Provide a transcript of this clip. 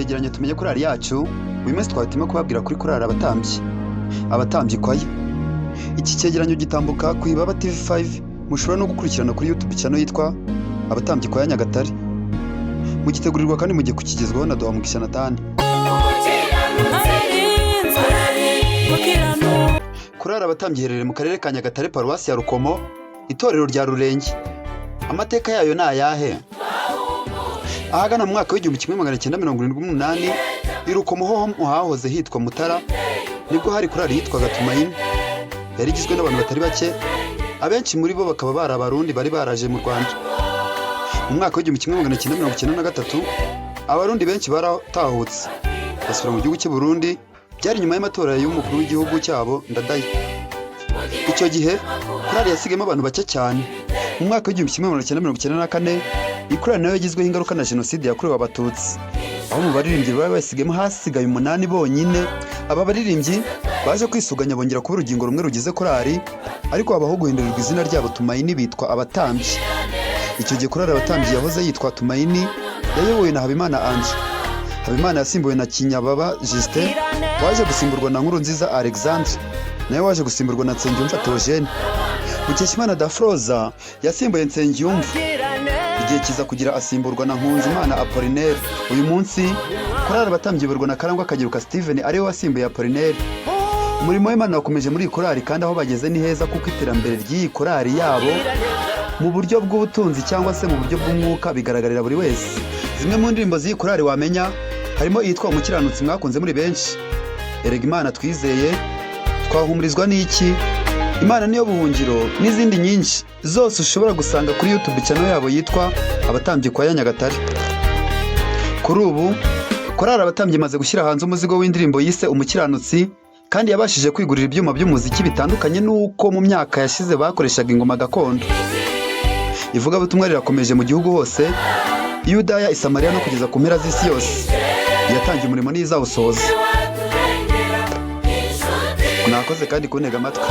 cegeranyo tumenye korali yacu. Uyu munsi twabatima kubabwira kuri korali abatambyi kwaya. Iki cegeranyo gitambuka ku Ibaba TV5, mushobora no gukurikirana kuri YouTube channel yitwa Abatambyi kwaya Nyagatare. Mugitegurirwa kandi mugiye kukigezwaho na Duhamugisha Nathan. Korali abatambyi iherereye mu karere ka Nyagatare, paruwasi ya Rukomo, itorero rya Rurenge. Amateka yayo ni ayahe? Ahagana mu mwaka w'1978 i Rukomo ho hahoze hitwa Mutara, nibwo hari korali yitwaga Tumaini. Yari igizwe n'abantu batari bake, abenshi muri bo bakaba bari abarundi bari baraje mu Rwanda. Mu mwaka w'1993 abarundi benshi baratahutse basubira mu gihugu cy'u Burundi. Byari nyuma y'amatora y'umukuru w'igihugu cyabo Ndadaye. Icyo gihe korali yasigayemo abantu bake cyane. Mu mwaka w'1994 ikorali nayo yagizweho ingaruka na jenoside yakorewe Abatutsi, aho mu baririmbyi bari basigayemo hasigaye 8 bonyine. Aba baririmbyi baje kwisuganya bongera kuba urugingo rumwe rugize korali, ariko habaho guhindurirwa izina ryabo Tumaini bitwa Abatambyi. Icyo gihe korali abatambyi yahoze yitwa Tumaini yayobowe na Habimana Ange. Habimana yasimbuwe na Kinyababa Justin, waje gusimburwa na Nkurunziza Alexandre, nawe waje gusimburwa na Nsengiyumva Theogene. Mukeshimana Dafroza yasimbuye Nsengiyumva, igihe kiza kugira asimburwa na Nkunzimana Apollinaire. Uyu munsi korali abatambyi iyoborwa na Karangwa Kagiruka Steven, ariwe wasimbuye Apollinaire. Umurimo w'Imana wakomeje muri korali, kandi aho bageze ni heza, kuko iterambere ry'iyi korali yabo mu buryo bw'ubutunzi cyangwa se mu buryo bw'umwuka bigaragarira buri wese. Zimwe mu ndirimbo z'iyi korali wamenya harimo iyitwa Umukiranutsi mwakunze muri benshi, Erega Imana twizeye, Twahumurizwa n'iki, Imana niyo buhungiro, n'izindi nyinshi zose ushobora gusanga kuri YouTube channel yabo yitwa Abatambyi kwaya Nyagatare. Kuri ubu korali abatambyi imaze gushyira hanze umuzigo w'indirimbo yise Umukiranutsi, kandi yabashije kwigurira ibyuma by'umuziki bitandukanye n'uko mu myaka yashize bakoreshaga ingoma gakondo. Ivugabutumwa rirakomeje mu gihugu hose, Yudaya, Isamariya no kugeza ku mpera z'isi yose. Yatangiye umurimo n'izawusoza. Mwakoze kandi kuntega amatwi.